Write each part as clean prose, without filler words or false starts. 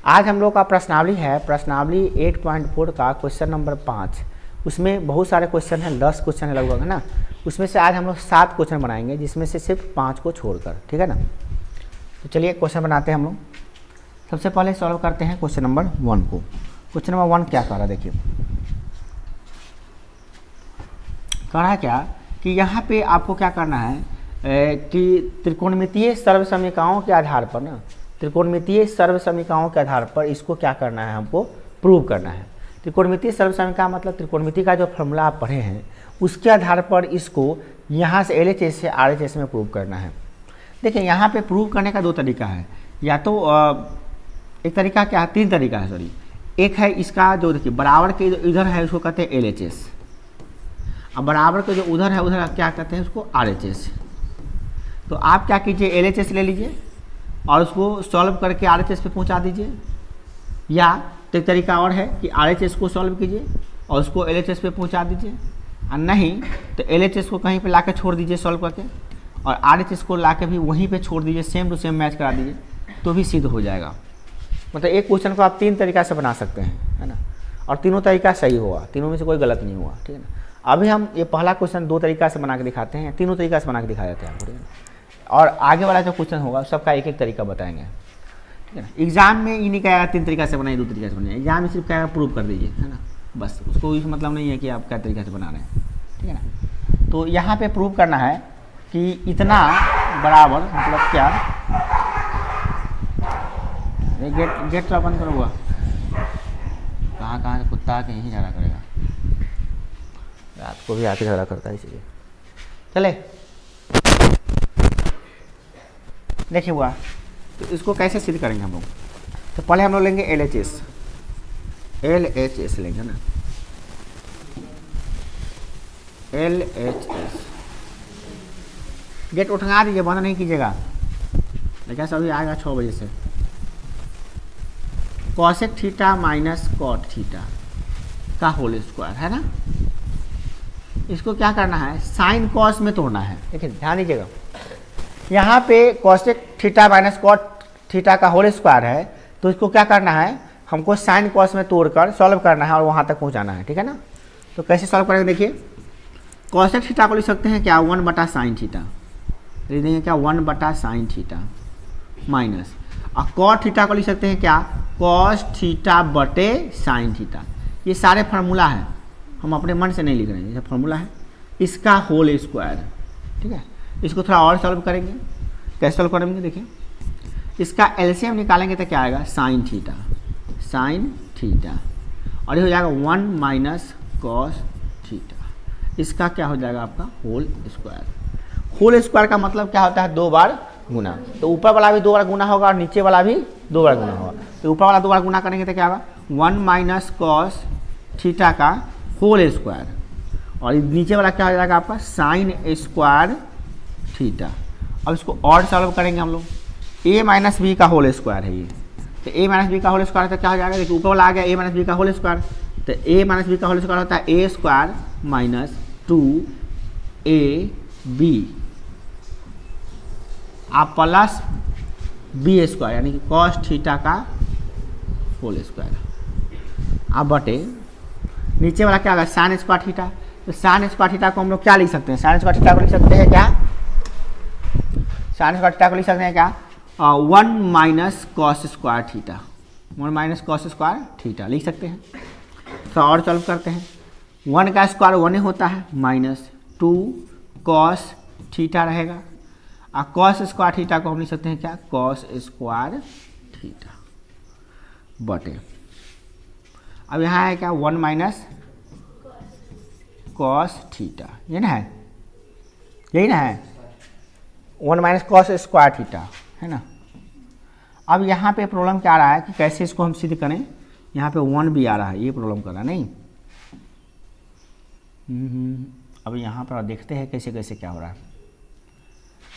आज हम लोग का प्रश्नावली है, प्रश्नावली 8.4 का क्वेश्चन नंबर 5। उसमें बहुत सारे क्वेश्चन हैं, 10 क्वेश्चन है लगभग, है ना। उसमें से आज हम लोग 7 क्वेश्चन बनाएंगे, जिसमें से सिर्फ 5 को छोड़कर, ठीक है ना। तो चलिए क्वेश्चन बनाते हैं हम लोग। सबसे पहले सॉल्व करते हैं क्वेश्चन नंबर 1 को। क्वेश्चन नंबर 1 क्या कह रहा है, देखिए कह रहा है क्या कि यहाँ पे आपको क्या करना है कि त्रिकोणमितीय सर्वसमीकरणों के आधार पर ना, त्रिकोणमितीय सर्वसमीकरणों के आधार पर इसको क्या करना है, हमको प्रूव करना है। त्रिकोणमितीय सर्वसमीकरण मतलब त्रिकोणमिति का जो फॉर्मूला आप पढ़े हैं उसके आधार पर इसको यहाँ से LHS से RHS में प्रूव करना है। देखिए यहाँ पे प्रूव करने का 2 तरीका है, या तो एक तरीका क्या है, 3 तरीका है सॉरी। एक है इसका जो देखिए बराबर के जो इधर है उसको कहते हैं LHS, अब बराबर के जो उधर है उधर क्या कहते हैं उसको RHS। तो आप क्या कीजिए, LHS ले लीजिए और उसको सॉल्व करके RHS पे पहुंचा दीजिए, या तो एक तरीका और है कि RHS को सॉल्व कीजिए और उसको LHS पे पहुंचा दीजिए, और नहीं तो LHS को कहीं पे लाके छोड़ दीजिए सॉल्व करके, और RHS को लाके भी वहीं पे छोड़ दीजिए, सेम टू सेम मैच करा दीजिए, तो भी सिद्ध हो जाएगा। मतलब एक क्वेश्चन को आप 3 तरीका से बना सकते हैं, है ना, और तीनों तरीका सही होगा, तीनों में से कोई गलत नहीं हुआ, ठीक है ना। अभी हम ये पहला क्वेश्चन 2 तरीका से बना के दिखाते हैं, तीनों तरीका से बना के दिखा देते हैं, ठीक है ना। और आगे वाला जो क्वेश्चन होगा सबका एक एक तरीका बताएंगे, ठीक है ना। एग्जाम में ये नहीं कहेगा 3 तरीका से बनाइए 2 तरीका से बनाइए, एग्जाम में सिर्फ कहेगा प्रूव कर दीजिए, है ना, बस। उसको इस मतलब नहीं है कि आप क्या तरीका से बना रहे हैं, ठीक है ना। तो यहाँ पे प्रूव करना है कि इतना बराबर मतलब क्या, गेट तो बंद करूँगा, कहाँ कुत्ता के यहीं झगड़ा करेगा, रात को भी आके झगड़ा करता है, इसलिए चले देखिए हुआ। तो इसको कैसे सिद्ध करेंगे हम लोग, तो पहले हम लोग लेंगे LHS लेंगे ना, LHS। गेट उठा दीजिए, बंद नहीं कीजिएगा, लेकिन सभी आएगा 6 बजे से। Cosec theta minus cot theta का होल स्क्वायर, है ना। इसको क्या करना है, साइन कॉस में तोड़ना है। देखिए ध्यान दीजिएगा, यहाँ पे cosec theta minus cot theta का होल स्क्वायर है, तो इसको क्या करना है, हमको साइन कॉस में तोड़कर सॉल्व करना है और वहाँ तक पहुँचाना है, ठीक है ना। तो कैसे सॉल्व करेंगे, देखिए कॉसेक थीटा को लिख सकते हैं क्या 1/sin थीटा, लिख देंगे क्या 1/sin थीटा, माइनस और कॉट थीटा को लिख सकते हैं क्या कॉस थीटा बटे साइन थीटा। ये सारे फार्मूला है, हम अपने मन से नहीं लिख रहे हैं, ये फार्मूला है, इसका होल स्क्वायर, ठीक है। इसको थोड़ा और सॉल्व करेंगे, कैसे सॉल्व करेंगे, देखिए इसका LCM निकालेंगे तो क्या आएगा साइन थीटा, और ये हो जाएगा 1 - cos थीटा। इसका क्या हो जाएगा आपका होल स्क्वायर। होल स्क्वायर का मतलब क्या होता है, 2 बार गुना, तो ऊपर वाला भी 2 बार गुना होगा और नीचे वाला भी 2 बार गुना होगा। तो ऊपर वाला 2 बार गुना करेंगे तो क्या होगा 1 - cos थीटा का होल स्क्वायर, और नीचे वाला क्या हो जाएगा आपका साइन स्क्वायर थीटा। अब इसको और सॉल्व करेंगे हम लोग, a - b का होल स्क्वायर है ये, तो a - b का होल स्क्वायर तो क्या हो जाएगा, देखिए ऊपर वाला आ गया a - b का होल स्क्वायर, तो a - b का होल स्क्वायर होता है a² - 2ab आप प्लस b² यानी कि cos थीटा का होल स्क्वायर, आप बटे नीचे वाला क्या होगा साइन स्क्वायर थीटा। तो साइन स्क्वायर थीटा को हम लोग क्या लिख सकते हैं, साइन स्क्वायर थीटा को लिख सकते हैं क्या, साइन स्क्वायर थीटा को लिख सकते हैं क्या 1 - cos square theta, 1 - cos square theta लिख सकते हैं। तो और सॉल्व करते हैं, 1 का स्क्वायर 1 ही होता है, -2 cos थीटा रहेगा, और cos स्क्वायर थीटा को हम लिख सकते हैं क्या cos स्क्वायर थीटा बटे, अब यहाँ है क्या 1 - cos थीटा, ये ना है, यही ना है 1 - cos स्क्वायर थीटा, है ना। अब यहाँ पे प्रॉब्लम क्या आ रहा है कि कैसे इसको हम सिद्ध करें, यहाँ पे 1 भी आ रहा है, ये प्रॉब्लम कर रहा है नहीं। अब यहाँ पर देखते हैं कैसे कैसे क्या हो रहा है,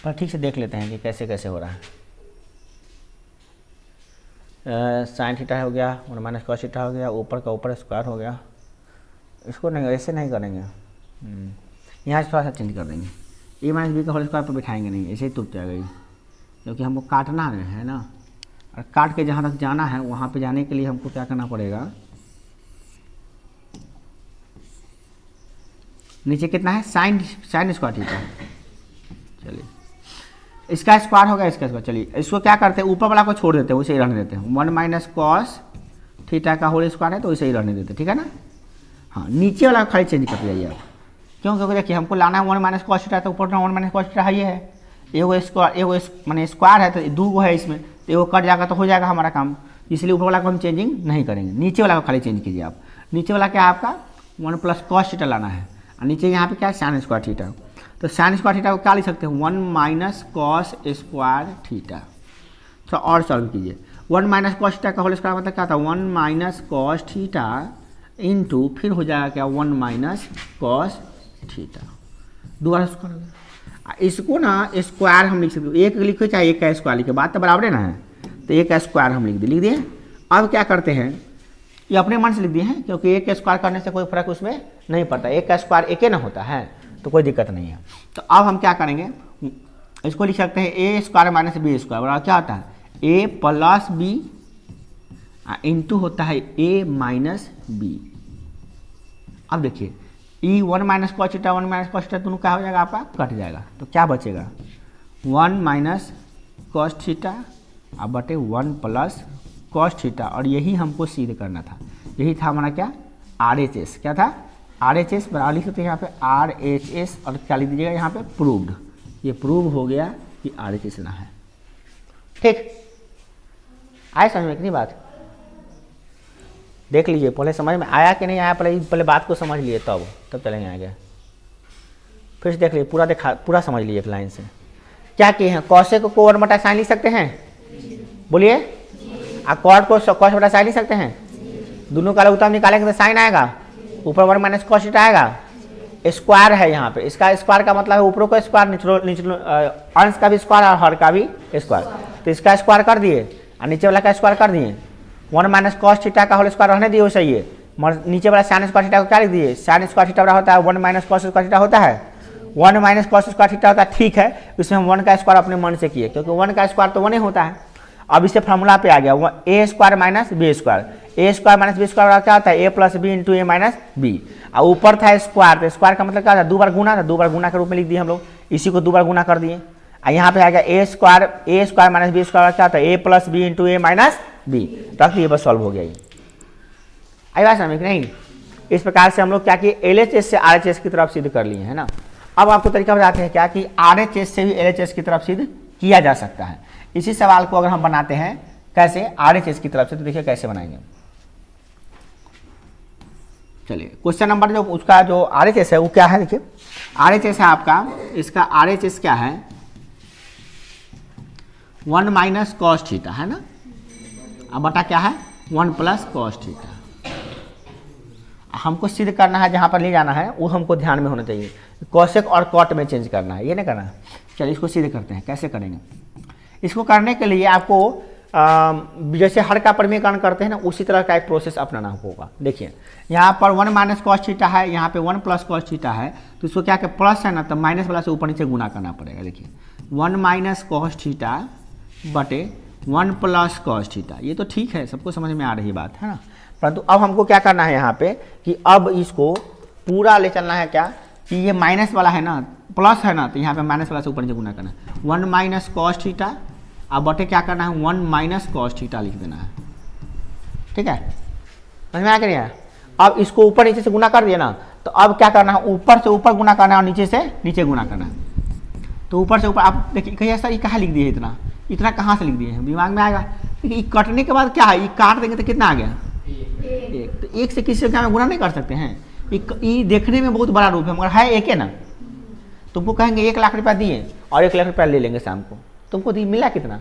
पर ठीक से देख लेते हैं कि कैसे कैसे हो रहा है। साइन थीटा हो गया, 1 - cos थीटा हो गया, ऊपर का ऊपर स्क्वायर हो गया, इसको नहीं ऐसे नहीं करेंगे, यहाँ से थोड़ा सा चेंज कर देंगे, a - b का होल स्क्वायर पर बिठाएंगे नहीं, ऐसे ही टूट जाएगा ये, क्योंकि हमको काटना है ना, और काट के जहाँ तक जाना है वहाँ पे जाने के लिए हमको क्या करना पड़ेगा, नीचे कितना है साइन स्क्वायर थीटा। चलिए इसका स्क्वायर होगा, इसका स्क्वायर। चलिए इसको क्या करते हैं, ऊपर वाला को छोड़ देते हैं, उसे ही रहने देते हैं। 1 माइनस कॉस थीटा का होल स्क्वायर है तो उसे ही रहने देते हैं, ठीक है ना। हाँ नीचे वाला खाली चेंज कर दिया आप, क्यों, क्योंकि देखिए हमको लाना है 1 माइनस कॉस थीटा, तो ऊपर 1 माइनस कॉस थीटा ये है, एगो स्क्वायर, एगो माने स्क्वायर है तो 2 है इसमें, तो एगो कट जाएगा तो हो जाएगा हमारा काम, इसलिए ऊपर वाला को हम चेंजिंग नहीं करेंगे, नीचे वाला को खाली चेंज कीजिए आप। नीचे वाला क्या है आपका 1 प्लस कॉस थीटा लाना है, और नीचे यहाँ पे क्या है साइन स्क्वायर थीटा। तो साइन स्क्वायर थीटा को क्या लिख सकते हैं 1 माइनस कॉस स्क्वायर थीटा। थोड़ा और सॉल्व कीजिए, 1 माइनस कॉस थीटा का होल स्क्वायर मतलब क्या था 1 माइनस कॉस थीटा इंटू फिर हो जाएगा क्या 1 माइनस कॉस थीटा, दोबारा स्क्वायर हो गया। इसको ना स्क्वायर हम लिख सकते हैं, एक लिखो चाहे एक का स्क्वायर लिखे, बात तो बराबर है ना है, तो एक का स्क्वायर हम लिख दिए। अब क्या करते हैं, ये अपने मन से लिख दिए हैं क्योंकि एक का स्क्वायर करने से कोई फर्क उसमें नहीं पड़ता, एक का स्क्वायर एक ही ना होता है तो कोई दिक्कत नहीं है। तो अब हम क्या करेंगे, इसको लिख सकते हैं ए स्क्वायर माइनस बी स्क्वायर बराबर क्या होता है ए प्लस बी इंटू होता है ए माइनस बी। अब देखिए ई 1 minus cos theta 1 minus cos theta दोनों क्या हो जाएगा आपका कट जाएगा, तो क्या बचेगा 1 माइनस कॉस थीटा अब बटे 1 प्लस कॉस थीटा, और यही हमको सिद्ध करना था, यही था हमारा क्या RHS, क्या था RHS बराबर लिख सकते हैं यहाँ पे RHS, और क्या लिख दीजिएगा यहाँ पे प्रूव्ड, ये प्रूव हो गया कि RHS ना है। ठीक आए समझ में कितनी बात, देख लीजिए पहले समझ में आया कि नहीं आया, पहले बात को समझ लिए तब चलेंगे आगे। फिर से देख लीजिए पूरा समझ लीजिए एक लाइन से। क्या किए हैं, कॉसेक को 1 बटा साइन लिख सकते हैं, बोलिए, और कॉट को कॉस बटा साइन लिख सकते हैं, दोनों का लघुत्तम निकालेंगे तो साइन आएगा, ऊपर 1 माइनस कॉस थीटा आएगा, स्क्वायर है यहाँ पे, इसका स्क्वायर का मतलब है ऊपरों का स्क्वायर नीचे अंश का भी स्क्वायर और हर का भी स्क्वायर, तो इसका स्क्वायर कर दिए और नीचे वाला का स्क्वायर कर दिए। 1 माइनस कॉस थीटा का होल स्क्वायर रहने दिए वैसे ही, नीचे वाला साइन स्क्वायर थीटा को क्या लिख दिए, साइन स्क्वायर थीटा होता है 1 माइनस कॉस स्क्वायर थीटा होता है, 1 माइनस कॉस स्क्वायर थीटा होता है, ठीक है, इसमें हम 1 का स्क्वायर अपने मन से किए क्योंकि 1 का स्क्वायर तो 1 ही होता है। अब इससे फार्मूला पे आ गया ए स्क्वायर माइनस बी स्क्वायर, ए स्क्वायर माइनस बी स्क्वायर क्या होता है A plus B into A minus B, और ऊपर था स्क्वायर, तो स्क्वायर का मतलब क्या था 2 बार गुना था, 2 बार गुना के रूप में लिख दिए हम लोग, इसी को 2 बार गुना कर दिए। और यहाँ पे आ गया ए स्क्वायर माइनस बी स्क्वायर क्या होता है A plus B into A minus B, रख दिए, बस सॉल्व हो गया ये। आई बात समझ नहीं, इस प्रकार से हम लोग क्या किए LHS से RHS की तरफ सिद्ध कर लिए है ना। अब आपको तरीका बताते हैं क्या कि RHS से भी LHS की तरफ सिद्ध किया जा सकता है। इसी सवाल को अगर हम बनाते हैं कैसे RHS की तरफ से, तो देखिए कैसे बनाएंगे। चलिए क्वेश्चन नंबर जो उसका जो RHS है वो क्या है, देखिए RHS है आपका, इसका RHS क्या है 1 माइनस कॉस थीटा है ना, अब बटा क्या है 1 प्लस कॉस थीटा। हमको सिद्ध करना है, जहाँ पर ले जाना है वो हमको ध्यान में होना चाहिए, कॉसेक और कॉट में चेंज करना है, ये नहीं करना है। चलिए इसको सिद्ध करते हैं, कैसे करेंगे। इसको करने के लिए आपको जैसे हर का परिमीकरण करते हैं ना उसी तरह का एक प्रोसेस अपनाना होगा। देखिए यहाँ पर 1 माइनस कॉस थीटा है, यहाँ पे 1 प्लस कॉस थीटा है, तो इसको क्या प्लस है ना, तो माइनस वाला से ऊपर नीचे गुना करना पड़ेगा। देखिए 1 माइनस कॉस थीटा बटे 1 प्लस कॉस थीटा, ये तो ठीक है, सबको समझ में आ रही बात है ना। परंतु अब हमको क्या करना है यहाँ पे कि अब इसको पूरा ले चलना है, क्या कि ये माइनस वाला है ना प्लस है ना, तो यहाँ पे माइनस वाला से ऊपर नीचे गुना करना है। 1 माइनस कॉस थीटा अब बटे क्या करना है 1 माइनस कॉस थीटा लिख देना है, ठीक है, समझ में आ गया। अब इसको ऊपर नीचे से गुना कर दिया ना, तो अब क्या करना है ऊपर से ऊपर गुना करना है और नीचे से नीचे गुना करना है। तो ऊपर से ऊपर आप देखिए कहीं ऐसा ये कहाँ लिख दिए, इतना कहाँ से लिख दिए हैं, दिमाग में आएगा। देखिए कटने के बाद क्या है, ये काट देंगे तो कितना आ गया 1, तो 1 से किसी से क्या गुना नहीं कर सकते हैं, ये देखने में बहुत बड़ा रूप है मगर है एक है ना। तुमको कहेंगे 1 लाख रुपया दिए और 1 लाख रुपया ले लेंगे शाम को, तुमको मिला कितना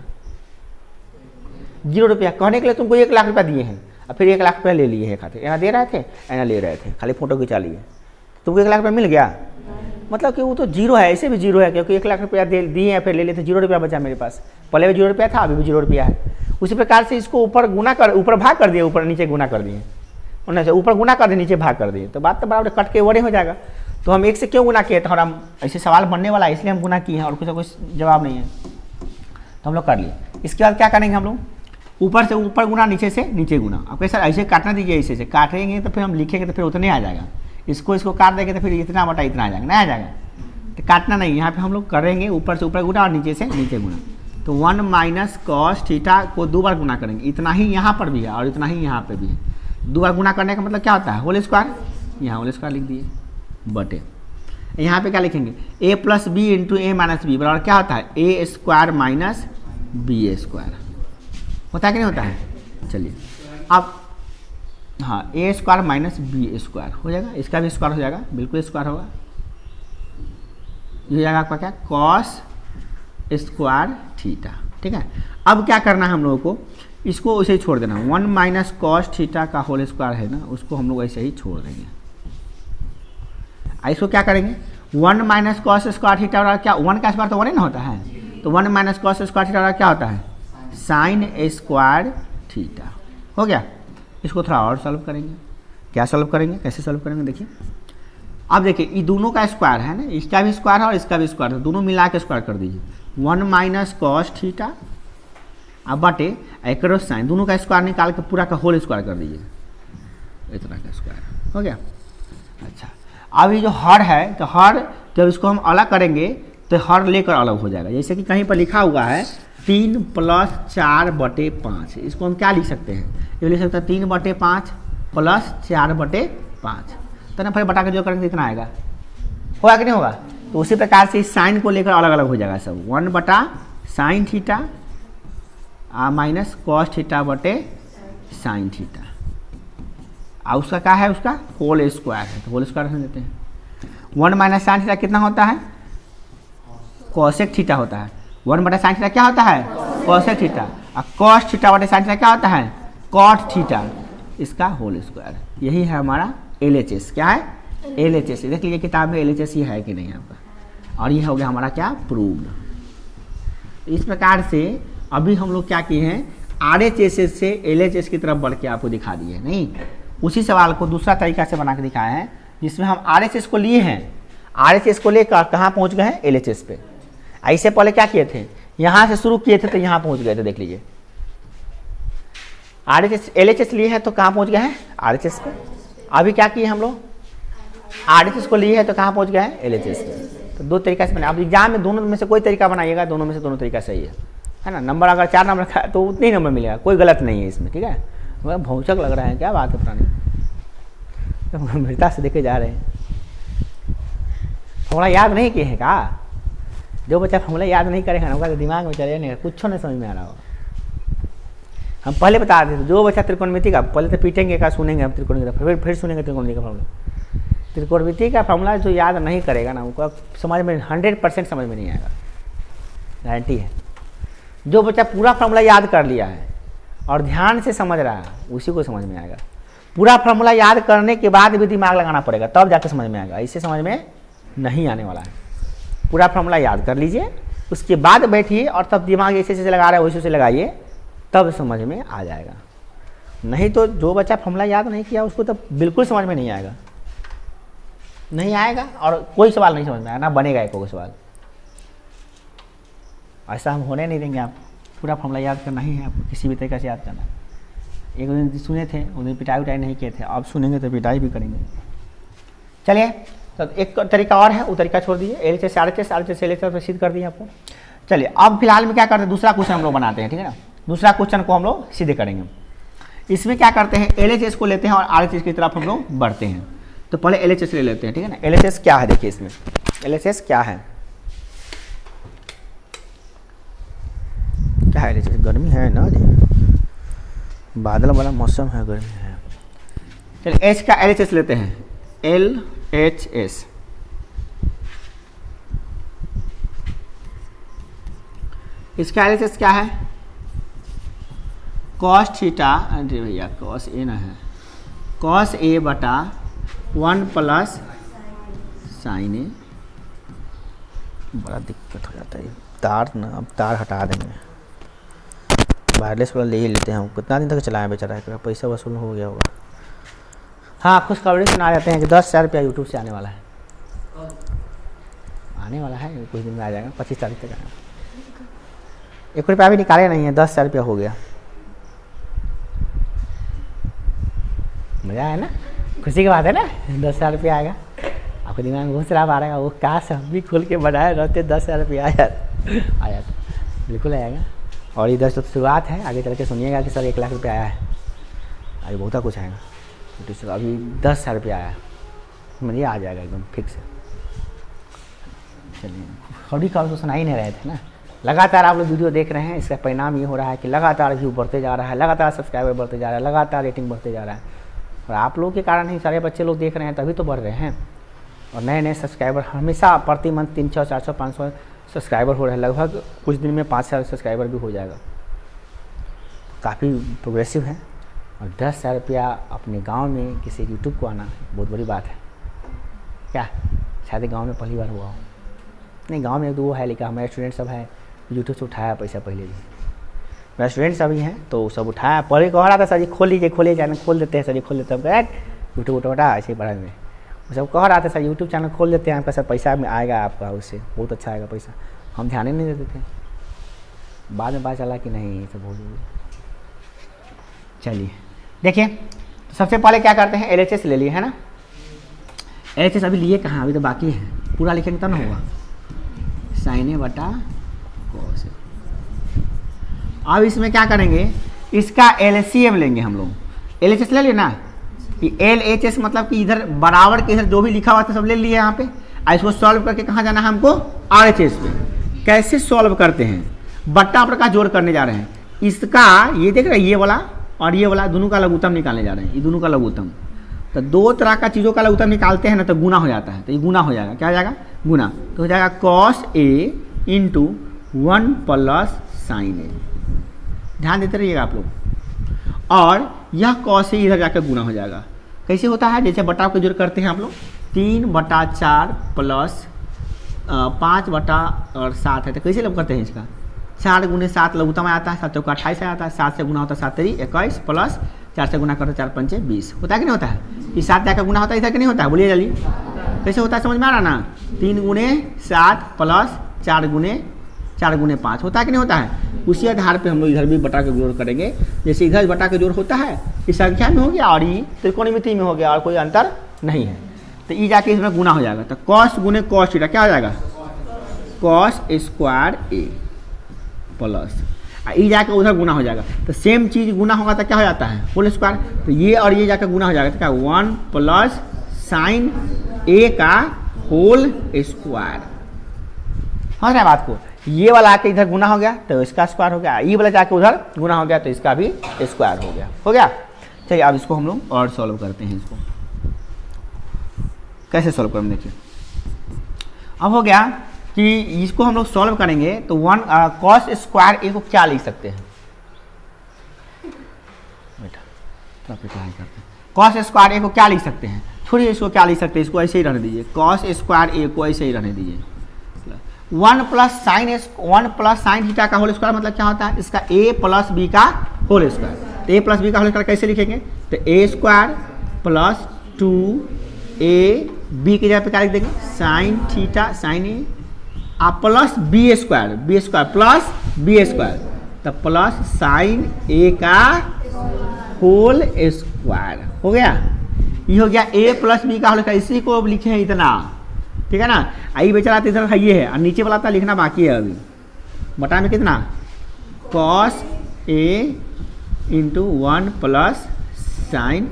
0 रुपया, कहने के लिए तुमको 1 लाख रुपया दिए हैं और फिर 1 लाख रुपया ले लिए हैं खाते, यहाँ दे रहे थे यहाँ ले रहे थे, खाली फोटो खिंचा लिए, तुमको 1 लाख रुपया मिल गया, मतलब कि वो तो 0 है, ऐसे भी 0 है क्योंकि 1 लाख रुपया दिए हैं फिर ले लेते, 0 रुपया बचा मेरे पास, पहले भी 0 रुपया था अभी भी 0 रुपया है। उसी प्रकार से इसको ऊपर भाग कर दिए, ऊपर नीचे गुना कर दिए, उन्हें से ऊपर गुना कर दिए नीचे भाग कर दिए, तो बात तो बराबर कट के वड़े हो जाएगा। तो हम 1 से क्यों गुना किए, तो हम ऐसे सवाल बनने वाला है इसलिए हम गुना किए हैं और कुछ जवाब नहीं है, तो हम लोग कर लिए। इसके बाद क्या करेंगे हम लोग, ऊपर से ऊपर गुना, नीचे से नीचे गुना। अब कैसा ऐसे काटना दीजिए, ऐसे काटेंगे तो फिर हम लिखेंगे तो फिर उतने आ जाएगा। इसको काट देंगे तो फिर इतना बटा इतना आ जाएगा, नहीं आ जाएगा। तो काटना नहीं, यहाँ पे हम लोग करेंगे ऊपर से ऊपर गुना और नीचे से नीचे गुना। तो 1 माइनस कॉस थीटा को 2 बार गुना करेंगे, इतना ही यहाँ पर भी है और इतना ही यहाँ पे भी है। 2 बार गुना करने का मतलब क्या होता है, होल स्क्वायर, यहाँ होल स्क्वायर लिख दिए बटे यहाँ पे क्या लिखेंगे, a plus B into A minus B बराबर क्या होता है, A square minus B square. होता है कि नहीं होता है। चलिए अब हाँ, A square minus B square हो जाएगा, इसका भी स्क्वायर हो जाएगा, बिल्कुल स्क्वायर होगा। ये हो जाएगा आपका क्या, कॉस स्क्वायर थीटा। ठीक है, अब क्या करना है हम लोगों को, इसको ऐसे ही छोड़ देना। 1 माइनस कॉस थीटा का होल स्क्वायर है ना, उसको हम लोग ऐसे ही छोड़ देंगे। इसको क्या करेंगे, 1 माइनस कॉस स्क्वायर थीटा और क्या, 1 का स्क्वायर तो 1 ही ना होता है, तो 1 माइनस कॉस स्क्वायर थीटा और क्या होता है, साइन स्क्वायर थीटा। हो गया। इसको थोड़ा और सॉल्व करेंगे। क्या सॉल्व करेंगे, कैसे सॉल्व करेंगे, देखिए। अब देखिए ये दोनों का स्क्वायर है ना, इसका भी स्क्वायर है और इसका भी स्क्वायर है, दोनों मिला के स्क्वायर कर दीजिए। 1 माइनस कॉस थीटा अब बटे एक साइन, दोनों का स्क्वायर निकाल के पूरा का होल स्क्वायर कर दीजिए, इतना का स्क्वायर हो गया। अच्छा, अब ये जो हर है, तो हर जब इसको हम अलग करेंगे तो हर लेकर अलग हो जाएगा। जैसे कि कहीं पर लिखा हुआ है 3 प्लस 4 बटे 5, इसको हम क्या लिख सकते हैं, ये लिख सकते हैं 3 बटे 5 प्लस 4 बटे 5, तो ना फिर बटा के जो करेंगे इतना आएगा, होगा कि नहीं होगा। तो उसी प्रकार से इस साइन को लेकर अलग अलग हो जाएगा सब, 1 बटा sign theta minus cos theta बटे साइन थीटा, और उसका क्या है, उसका होल स्क्वायर है, तो होल स्क्वायर रख देते हैं। 1 माइनस साइन थीटा कितना होता है, कॉसेक थीटा होता है। 1 बटा साइन थीटा क्या होता है, कॉसेक थीटा, और कॉस थीटा बटे साइन थीटा क्या होता है, कॉट थीटा, इसका होल स्क्वायर। यही है हमारा LHS। क्या है, LHS। देख लीजिए किताब में LHS ये है कि नहीं आपका। और ये हो गया हमारा क्या, प्रूव्ड। इस प्रकार से अभी हम लोग क्या किए हैं, RHS से LHS की तरफ बढ़ के आपको दिखा दिए, नहीं उसी सवाल को दूसरा तरीका से बना के दिखाए हैं, जिसमें हम RHS को लिए हैं, RHS को लेकर कहाँ पहुँच गए हैं, LHS पे। ऐसे पहले क्या किए थे, यहाँ से शुरू किए थे तो यहाँ पहुँच गए थे, देख लीजिए। LHS लिए हैं तो कहाँ पहुँच गए हैं, RHS पे। अभी क्या किए हम लोग, RHS को लिए हैं तो कहाँ पहुँच गए हैं, LHS पे। तो दो तरीका से बना। अब एग्जाम में दोनों में से कोई तरीका बनाइएगा, दोनों में से दोनों तरीका सही है ना। नंबर अगर 4 नंबर का तो उतने ही नंबर मिलेगा, कोई गलत नहीं है इसमें। ठीक है, मगर भौचक लग रहा है, क्या बात है पुरानी, तो गंभीरता से देखे जा रहे हैं। फॉर्मूला याद नहीं किए हैं का, जो बच्चा फॉर्मूला याद नहीं करेगा ना, उसका दिमाग में चले नहीं, कुछ नहीं समझ में आ रहा होगा। हम पहले बता देते, जो बच्चा त्रिकोणमिति का पहले तो पीटेंगे का, सुनेंगे हम त्रिकोणमिति का, फिर सुनेंगे त्रिकोणमिति का फॉर्मूला। त्रिकोणमिति का फॉर्मूला जो याद नहीं करेगा ना, उनको समझ में 100% समझ में नहीं आएगा, गारंटी है। जो बच्चा पूरा फॉर्मूला याद कर लिया है और ध्यान से समझ रहा है, उसी को समझ में आएगा। पूरा फॉर्मूला याद करने के बाद भी दिमाग लगाना पड़ेगा, तब जाके समझ में आएगा, इससे समझ में नहीं आने वाला है। पूरा फॉर्मूला याद कर लीजिए, उसके बाद बैठिए और तब दिमाग जैसे जैसे लगा रहे हैं वैसे वैसे लगाइए, तब समझ में आ जाएगा। नहीं तो जो बच्चा फॉर्मूला याद नहीं किया उसको तो बिल्कुल समझ में नहीं आएगा, नहीं आएगा, और कोई सवाल नहीं समझ में आएगा, ना बनेगा एक कोई सवाल। ऐसा हम होने नहीं देंगे। आप पूरा फॉर्मूला याद करना ही है, आपको किसी भी तरीके से याद करना है। एक दिन सुने थे, उस दिन पिटाई उटाई नहीं किए थे, अब सुनेंगे तो पिटाई भी करेंगे। चलिए, तो एक तरीका और है, वो तरीका छोड़ दीजिए। LHS से LHS पे सिद्ध कर दिए आपको। चलिए, अब फिलहाल में क्या करते हैं, दूसरा क्वेश्चन हम लोग बनाते हैं, ठीक है ना। दूसरा क्वेश्चन को हम लोग सीधे करेंगे। इसमें क्या करते हैं, LHS को लेते हैं और RHS की तरफ हम लोग बढ़ते हैं। तो पहले LHS ले लेते हैं, ठीक है ना। LHS क्या है, देखिए इसमें LHS क्या है, क्या है LHS। गर्मी है ना जी, बादल वाला मौसम है, गर्मी है। चलिए H का LHS लेते हैं, LHS। इसका LHS क्या है, कॉस थीटा, अरे भैया कॉस ए ना है, कॉस ए बटा 1 प्लस साइन ए। बड़ा दिक्कत हो जाता है तार ना, अब तार हटा देंगे, वायरलेस वाला ले ही लेते हैं हम। कितना दिन तक चलाएं बेचारा, पैसा वसूल हो गया होगा। हाँ, खुशखबरी सुना देते हैं कि 10,000 रुपया यूट्यूब से आने वाला है, आने वाला है, कुछ दिन में आ जाएगा, 25 तारीख तक आएगा। 1 रुपया भी निकाले नहीं है, 10,000 रुपया हो गया। मज़ा है ना, खुशी की बात है ना। 10,000 रुपया आएगा आपके दिमाग में, बहुत सारा आ रहेगा, वो काश हम भी खोल के बनाए रहते 10,000 रुपया आया बिल्कुल आएगा। और इधर तो शुरुआत है, आगे चल के सुनिएगा कि सर 1 लाख रुपया आया है, आगे बहुत कुछ आएगा। तो अभी 10,000 रुपया आया, मुझे आ जाएगा एकदम फिक्स। चलिए, कभी कभी तो सुना ही नहीं रहे थे ना। लगातार आप लोग वीडियो देख रहे हैं, इसका परिणाम ये हो रहा है कि लगातार व्यू बढ़ते जा रहा है, लगातार सब्सक्राइबर बढ़ते जा रहा है, लगातार रेटिंग बढ़ते जा रहा है। और आप लोगों के कारण ही सारे बच्चे लोग देख रहे हैं, तभी तो बढ़ रहे हैं। और नए नए सब्सक्राइबर हमेशा प्रति मंथ 300, 400, 500 सब्सक्राइबर हो रहे हैं। लगभग कुछ दिन में 5,000 सब्सक्राइबर भी हो जाएगा, काफ़ी प्रोग्रेसिव है। और 10,000 रुपया अपने गांव में किसी यूट्यूब को आना बहुत बड़ी बात है। क्या शायद गांव में पहली बार हुआ हो? नहीं, गांव में 2 है, लेकिन हमारे स्टूडेंट सब है यूट्यूब से उठाया पैसा पहले भी। मेरे स्टूडेंट सभी हैं तो सब उठाया, पहले कह रहा था सर जी खोल लीजिए, खोलिए चैनल खोल देते हैं सर जी, खोल देते हैं। यूट्यूब उठा ऐसे ही पढ़ाई में वो सब कह रहा था सर यूट्यूब चैनल खोल देते हैं आपका, सर पैसा आएगा आपका, उससे बहुत अच्छा आएगा पैसा। हम ध्यान ही नहीं देते थे, बाद में पता चला कि नहीं ये सब हो गया। चलिए देखिए, तो सबसे पहले क्या करते हैं, LHS ले लिए है ना। LHS अभी लिए कहाँ, अभी तो बाकी है, पूरा लिखेंगे तब ना होगा। साइन ए बटा कॉस। अब इसमें क्या करेंगे, इसका LCM लेंगे हम लोग। LHS ले लिए ना, कि LHS मतलब कि इधर बराबर के इधर जो भी लिखा हुआ था सब ले लिए यहाँ पे। और इसको सॉल्व करके कहाँ जाना है हमको, RHS पे। कैसे सॉल्व करते हैं, बट्टा प्रकार जोड़ करने जा रहे हैं। इसका ये देख रहे हैं, ये वाला और ये वाला दोनों का लघुत्तम निकालने जा रहे हैं, ये दोनों का लघुत्तम। तो 2 तरह का चीज़ों का लघुत्तम निकालते हैं ना, तो गुना हो जाता है। तो ये गुना हो जाएगा, क्या हो जाएगा, गुना। तो हो जाएगा cos A into 1 plus sign A। ध्यान देते रहिएगा आप लोग। और यह cos A इधर जाकर गुना हो जाएगा। कैसे होता है, जैसे बटा को जोड़ करते हैं आप लोग, 3/4 प्लस 5/7 है। तो कैसे लोग करते हैं इसका, 4 गुने 7 लघुत्तम आता है, 7 चौका 28 आता है, 7 से गुना होता है 7 3 21 प्लस 4 से गुना करते 4 5 20 होता है कि नहीं होता है। ये 7 जाकर गुना होता है इधर कि नहीं होता है, बोलिए जल्दी कैसे होता है, समझ में आ रहा ना। 3 गुने 7 प्लस 4 गुने 5 होता है कि नहीं होता है। उसी आधार पे हम लोग इधर भी बटा के जोड़ करेंगे। जैसे इधर बटा के जोड़ होता है, इस संख्या में हो गया और ये त्रिकोणमिति में हो गया, और कोई अंतर नहीं है। तो ये जाके इसमें गुना हो जाएगा। तो cos गुने cos थीटा क्या हो जाएगा, cos स्क्वायर A प्लस ये जाकर उधर गुना हो जाएगा। तो सेम चीज़ गुना होगा तो क्या हो जाता है, होल स्क्वायर। तो ये और ये जाकर गुना हो जाएगा, तो क्या 1 प्लस साइन A का होल स्क्वायर। समझ रहे हैं बात को। ये वाला आके इधर गुना हो गया तो इसका स्क्वायर हो गया, ये वाला जाके उधर गुना हो गया तो इसका भी स्क्वायर हो गया। हो गया। चलिए अब इसको हम लोग और सॉल्व करते हैं। इसको कैसे सॉल्व करें देखिए। अब हो गया कि इसको हम लोग सॉल्व करेंगे तो 1 cos स्क्वायर A को क्या लिख सकते हैं, बेटा तो करते हैं। cos स्क्वायर A को क्या लिख सकते हैं, छोड़िए इसको क्या लिख सकते हैं, इसको ऐसे ही रहने दीजिए। cos स्क्वायर A को ऐसे ही रहने दीजिए। 1 प्लस साइन थीटा का होल स्क्वायर मतलब क्या होता है, इसका A प्लस B का होल स्क्वायर। तो A प्लस B का होल स्क्वायर कैसे लिखेंगे, तो A स्क्वायर प्लस 2AB की जगह पे क्या लिख देंगे, साइन थीटा साइन A आप plus B square plus B square, तो प्लस साइन A का होल स्क्वायर। हो गया, ये हो गया A प्लस B का होल स्क्वायर। इसी को अब लिखे हैं इतना, ठीक है ना। आई बेचारा तो इधर है, ये है, और नीचे वाला था लिखना बाकी है अभी। बटा में कितना, cos A into 1 plus sign A।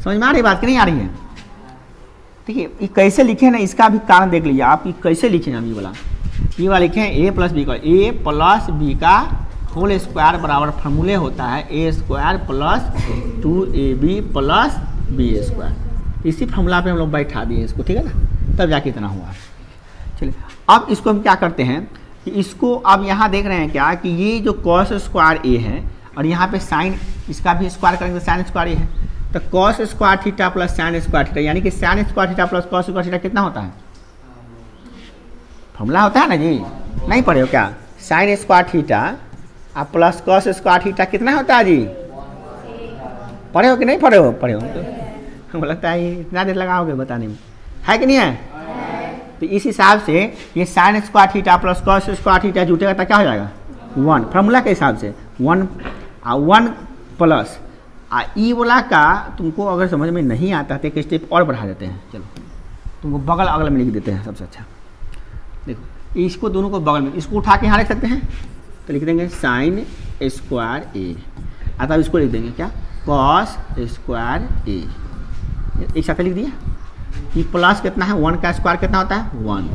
समझ में आ रही बात कि नहीं आ रही है। ठीक है, ये कैसे लिखे ना, इसका भी कारण देख लीजिए आप। ये कैसे लिखे हैं, ये वाला लिखे हैं A प्लस B का, A प्लस B का होल स्क्वायर बराबर फार्मूले होता है A square plus 2AB plus B square. इसी फार्मूला पे हम लोग बैठा दिए इसको, ठीक है ना, तब जाके इतना हुआ। चलिए अब इसको हम क्या करते हैं कि इसको अब यहाँ देख रहे हैं क्या कि ये जो cos स्क्वायर A है और यहाँ पे साइन, इसका भी स्क्वायर करेंगे तो साइन स्क्वायर A है। तो cos square theta plus sign square theta, यानी कि sign square theta plus cos square theta कितना होता है, फॉर्मूला होता है ना जी, नहीं पढ़े हो क्या। साइन स्क्वायर थीटा आप प्लस cos स्क्वायर थीटा कितना होता है जी, पढ़े हो कि नहीं पढ़े हो, पढ़े हो तो लगता है इतना देर लगाओगे बताने में, है कि नहीं है। तो इस हिसाब से ये sine square theta plus cos square theta जुटेगा तो क्या हो जाएगा 1, फार्मूला के हिसाब से 1 प्लस ई वाला का तुमको अगर समझ में नहीं आता तो एक स्टेप और बढ़ा देते हैं। चलो तुमको बगल अगल में लिख देते हैं सबसे अच्छा। देखो इसको दोनों को बगल में, इसको उठा के यहाँ लिख सकते हैं तो लिख देंगे साइन स्क्वायर ए, अतः इसको लिख देंगे क्या, कॉस स्क्वायर ए। एक साथ लिख दिया। ये प्लस कितना है, 1 का स्क्वायर कितना होता है 1,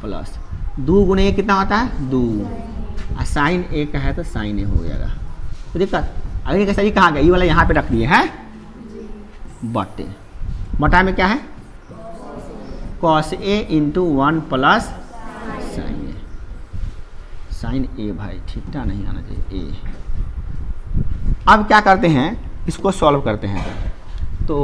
प्लस 2 गुणे ए कितना होता है 2, और साइन ए का है तो साइन ए हो जाएगा। तो दिक्कत अगर कैसा, ये कहाँ गया, ये वाला यहाँ पे रख दिए हैं बटे, बटा में क्या है cos A into 1 plus sign A. Sign ए भाई ठीकठा नहीं आना चाहिए ए। अब क्या करते हैं, इसको सॉल्व करते हैं। तो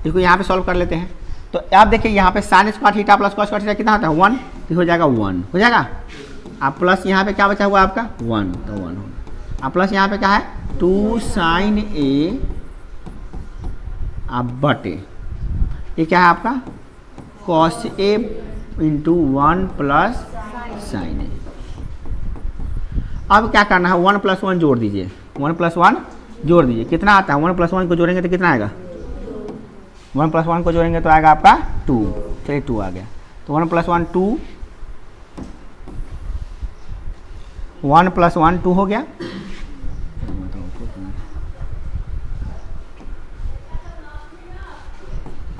इसको यहाँ पे सॉल्व कर लेते हैं। तो आप देखिए यहाँ पे sign square theta plus cos square theta कितना होता है 1, तो हो जाएगा 1 हो जाएगा। आप प्लस यहाँ पे क्या बचा हुआ आपका 1, तो 1 होगा। आप प्लस यहाँ पे क्या है 2 साइन ए, आप बटे ये क्या है आपका cos A into 1 plus sign ए। अब क्या करना है 1 + 1 जोड़ दीजिए, 1 + 1 जोड़ दीजिए, कितना आता है 1 + 1 को जोड़ेंगे तो कितना आएगा, 1 + 1 को जोड़ेंगे तो आएगा आपका 2। चलिए 2 आ गया। तो 1 + 1 2, 1 + 1 2 हो गया।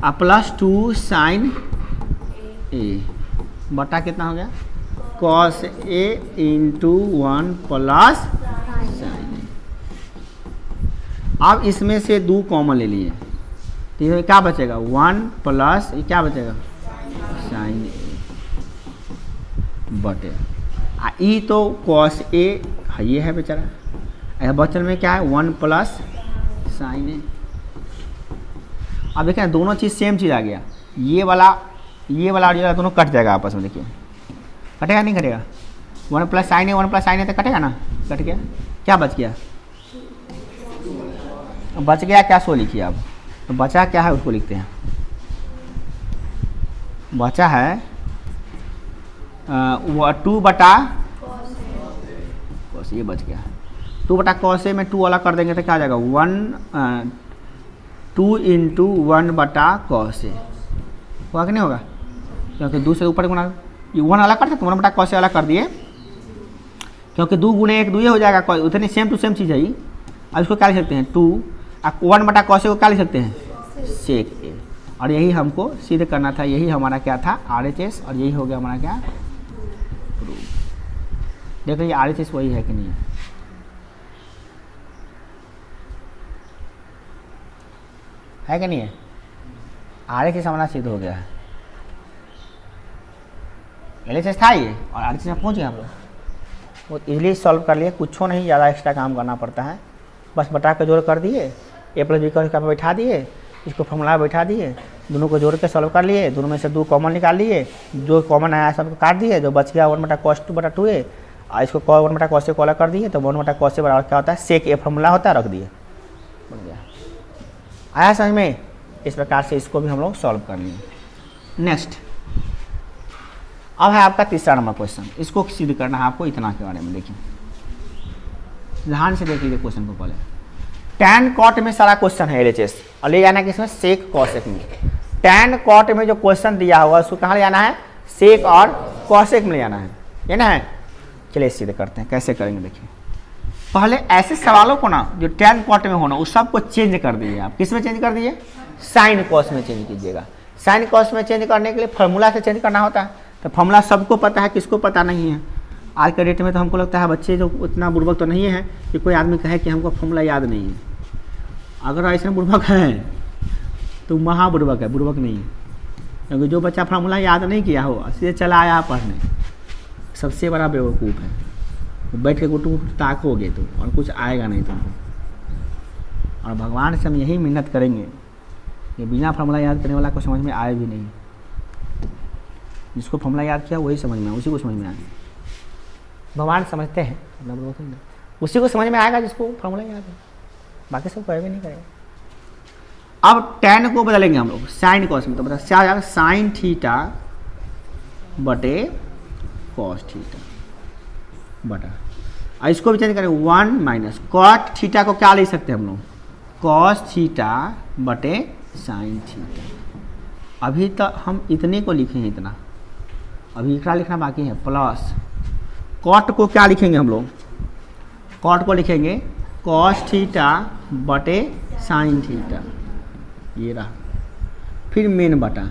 अब प्लस 2 साइन ए बटा कितना हो गया cos A into 1 plus sign ए। अब इसमें से 2 कॉमन ले लिए तो ये क्या बचेगा 1 प्लस ये क्या बचेगा साइन ए बटे ई, तो कॉस ए ये है बेचारा। बचल में क्या है 1 प्लस साइन ए। अब देखिए दोनों चीज़ सेम चीज़ आ गया, ये वाला और ये वाला दोनों कट जाएगा आपस में। देखिए कटेगा नहीं कटेगा, 1 + साइन ए 1 + साइन ए तो कटेगा ना, कट गया। क्या बच गया, बच गया क्या, सो लिखिए आप। तो बचा क्या है उसको लिखते हैं, बचा है 2 बटा कॉस, ये बच गया 2 बटा कॉस ए में 2 वाला कर देंगे तो क्या आ जाएगा 2 इंटू 1 बटा कॉस ए। होगा कि नहीं होगा, क्योंकि 2 से ऊपर गुना, ये 1 वाला कर सकते 1 बटा कॉस ए वाला कर दिए, क्योंकि 2 गुणे 1 2 ही हो जाएगा, उतनी सेम टू सेम चीज़ है ये। अब इसको क्या लिख सकते हैं 2, 1 बटा कॉस ए को क्या लिख सकते हैं सेक ए। और यही हमको सिद्ध करना था, यही हमारा क्या था RHS, और यही हो गया हमारा क्या प्रूफ। देखो ये RHS वही है कि नहीं है कि नहीं है, RHS हमारा सिद्ध हो गया है। LHS था ये और RHS में पहुंच गए हम लोग, वो इजीली सॉल्व कर लिए, कुछ नहीं ज़्यादा एक्स्ट्रा काम करना पड़ता है। बस बटा के जोड़ कर दिए, a + b का बैठा दिए, इसको फॉर्मूला बैठा दिए, दोनों को जोड़ के सॉल्व कर लिए, दोनों में से 2 कॉमन निकाल लिए, जो कॉमन आया सबको काट दिए, जो बच गया 1 बटा cos 2 बटा 2a, और इसको 1 बटा cos a को अलग कर दिए, तो 1 बटा cos a बराबर क्या होता है सेक ए फॉर्मूला होता है, रख दिए, बन गया। आया समझ में, इस प्रकार से इसको भी हम लोग सॉल्व कर लिए। नेक्स्ट अब है आपका तीसरा नंबर क्वेश्चन, इसको सिद्ध करना है आपको इतना के बारे में। देखिए ध्यान से देखिए क्वेश्चन को पहले, टैन कॉट में सारा क्वेश्चन है LHS, और ले जाना है किसमें सेक कॉसेक में। टैन कॉट में जो क्वेश्चन दिया हुआ उसको कहाँ ले जाना है सेक और कॉसेक में ले जाना है, ये ना है। चलिए सिद्ध करते हैं, कैसे करेंगे देखिए। पहले ऐसे सवालों को ना जो टैन कॉट में होना उस सबको चेंज कर दीजिए। आप किस में चेंज कर दीजिए, साइन कॉस में चेंज कीजिएगा। साइन कॉस में चेंज करने के लिए फार्मूला से चेंज करना होता है, तो फार्मूला सबको पता है, किसको पता नहीं है। आज के डेट में तो हमको लगता है बच्चे जो उतना बुर्बक तो नहीं है कि कोई आदमी कहे कि हमको फार्मूला याद नहीं है। अगर ऐसे बुर्बक है तो महाबुर्बक है, बुर्बक नहीं है। क्योंकि जो बच्चा फार्मूला याद नहीं किया हो सीधे चला आया पढ़ने, सबसे बड़ा बेवकूफ़ है। तो बैठ के गुटू ताकोगे तो और कुछ आएगा नहीं तुमको। और भगवान से हम यही मिन्नत करेंगे कि बिना फार्मूला याद करने वाला को समझ में आए भी नहीं। जिसको फार्मूला याद किया वही समझ में आए, उसी को समझ में आए। भगवान समझते हैं, उसी को समझ में आएगा जिसको फार्मूला याद है, बाकी सब कोई भी नहीं करेगा। अब टैन को बदलेंगे हम लोग साइन कॉस में, तो बता क्या जाएगा साइन थीटा बटे कॉस थीटा बटा। और इसको भी चेंज करें 1 माइनस कॉट थीटा को क्या ले सकते हैं हम लोग, कॉस थीटा बटे साइन थीटा। अभी तक हम इतने को लिखे हैं इतना, अभी इतना लिखना बाकी है, प्लस कॉट को क्या लिखेंगे हम लोग, कॉट को लिखेंगे कॉस थीटा बटे साइन थीटा, ये रहा। फिर मेन बटा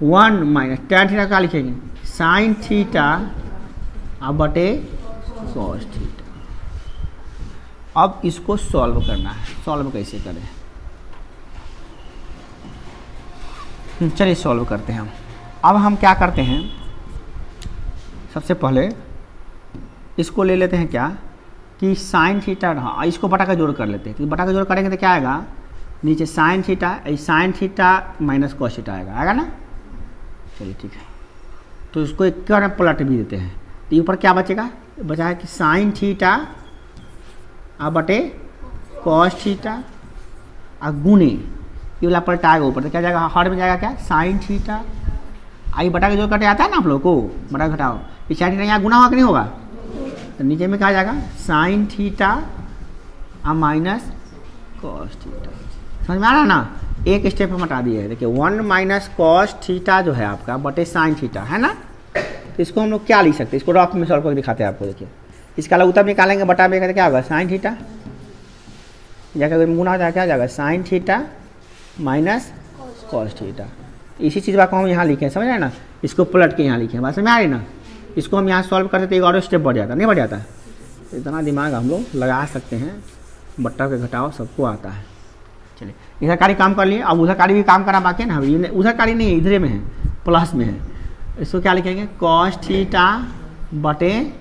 1 माइनस टैन थीटा क्या लिखेंगे, साइन थीटा बटे कॉस थीटा। अब इसको सॉल्व करना है, सॉल्व कैसे करें, चलिए सॉल्व करते हैं हम। अब हम क्या करते हैं, सबसे पहले इसको ले लेते हैं क्या कि साइन थीटा, हाँ इसको बटा का जोड़ कर लेते हैं, क्योंकि बटा का जोड़ करेंगे तो क्या आएगा, नीचे sign theta minus cos theta आएगा ना। चलिए ठीक है, तो इसको एक बार पलट भी देते हैं, तो ऊपर क्या बचेगा, बचा है कि साइन थीटा बटे कॉस थीटा गुने, ये वाला पलटा आएगा ऊपर, तो क्या जाएगा, हर में जाएगा क्या, साइन थीटा। आई बटा का जोड़ कटे आता है ना आप लोग को, बटा घटाओ, ये साइन थीटा यहाँ गुना होगा कि नहीं होगा, तो नीचे में क्या जाएगा, sign theta minus cos theta. समझ में आ रहा है ना, एक स्टेप हम हटा दिए है। देखिए 1 माइनस कॉस थीटा जो है आपका बटे साइन थीटा है ना, तो इसको हम लोग क्या लिख सकते हैं, इसको रफ में सॉल्व करके दिखाते हैं आपको। देखिए इसका अलग उत्तर निकालेंगे, बटा में क्या होगा, साइन थीटा जाकर गुना हो जाएगा, क्या जाएगा, sign theta minus cos theta. इसी चीज़ को हम यहाँ लिखें, समझ रहे हैं ना, इसको पलट के यहाँ लिखें, बात समझ आ रही ना। इसको हम यहाँ सॉल्व करते तो एक और स्टेप बढ़ जाता, नहीं बढ़ जाता, इतना दिमाग हम लोग लगा सकते हैं, बट्टा के घटाओ सबको आता है। चलिए इधर कारी काम कर लिए, अब उधर कारी भी काम करना बाकी है ना, ये उधर कारी नहीं है, इधर में है, प्लस में है। इसको क्या लिखेंगे, कॉस थीटा बटे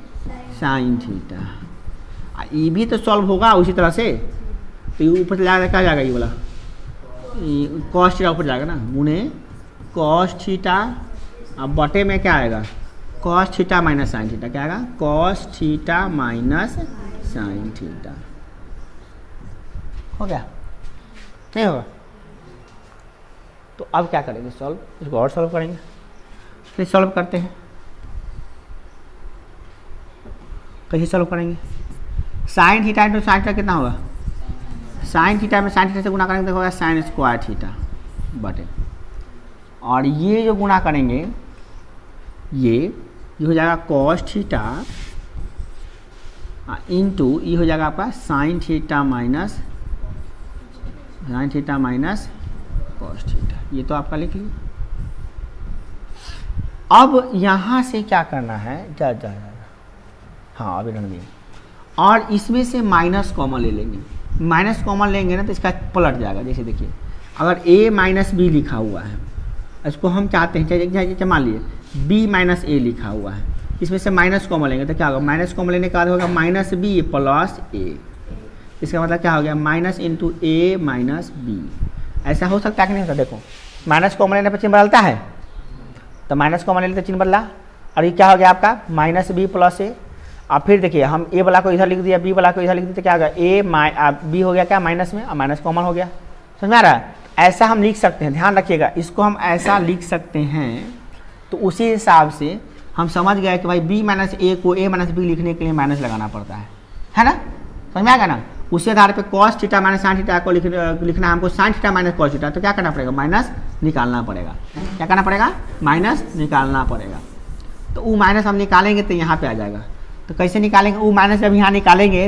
साइन थीटा। ये भी तो सॉल्व होगा उसी तरह से, तो ये ऊपर जाएगा, क्या जाएगा, ये वाला कॉस थीटा ऊपर जाएगा ना, गुने कॉस थीटा, अब बटे में क्या आएगा, cos theta minus sine theta, क्या आएगा, cos theta minus sine theta. हो गया, नहीं होगा, तो अब क्या करेंगे, सॉल्व, इसको और सॉल्व करेंगे। फिर सॉल्व करते हैं, कैसे सॉल्व करेंगे, sign theta into sine theta कितना होगा, साइन थीटा में साइन थीटा से गुना करेंगे तो होगा साइन स्क्वायर थीटा बटे, और ये जो गुना करेंगे ये हो जाएगा कॉस थीटा इंटू ये हो जाएगा आपका sign theta minus cos theta. ये तो आपका लिख लिया। अब यहाँ से क्या करना है, जा हाँ अभी रख दिए, और इसमें से माइनस कॉमन ले लेंगे। माइनस कॉमन लेंगे ना तो इसका पलट जाएगा। जैसे देखिए अगर a माइनस बी लिखा हुआ है, इसको हम चाहते हैं मान लिए b माइनस ए लिखा हुआ है, इसमें से माइनस कॉमन लेंगे तो क्या होगा, माइनस कॉमन लेने के बाद होगा माइनस बी प्लस ए। इसका मतलब क्या हो गया, minus into A minus B. ऐसा हो सकता है कि नहीं होता, देखो माइनस कॉमन लेने पर चिन्ह बदलता है, तो माइनस कॉमन लेने पर चिन्ह बदला, और ये क्या हो गया आपका माइनस बी प्लस ए। अब फिर देखिए हम ए वाला को इधर लिख दिया, बी वाला को इधर लिख दिया, तो क्या होगा ए बी हो गया क्या माइनस में, और माइनस कॉमन हो गया। समझ में आ रहा है, ऐसा हम लिख सकते हैं, ध्यान रखिएगा, इसको हम ऐसा लिख सकते हैं। तो उसी हिसाब से हम समझ गए कि भाई b माइनस ए को a माइनस बी लिखने के लिए माइनस लगाना पड़ता है ना, समझ में आ गया ना। उसी आधार पे cos theta minus sine theta को लिखना है हमको, sign theta minus cos theta, तो क्या करना पड़ेगा, माइनस निकालना पड़ेगा। क्या करना पड़ेगा, माइनस निकालना पड़ेगा। तो वो माइनस हम निकालेंगे तो यहाँ पे आ जाएगा। तो कैसे निकालेंगे, वो माइनस जब यहाँ निकालेंगे,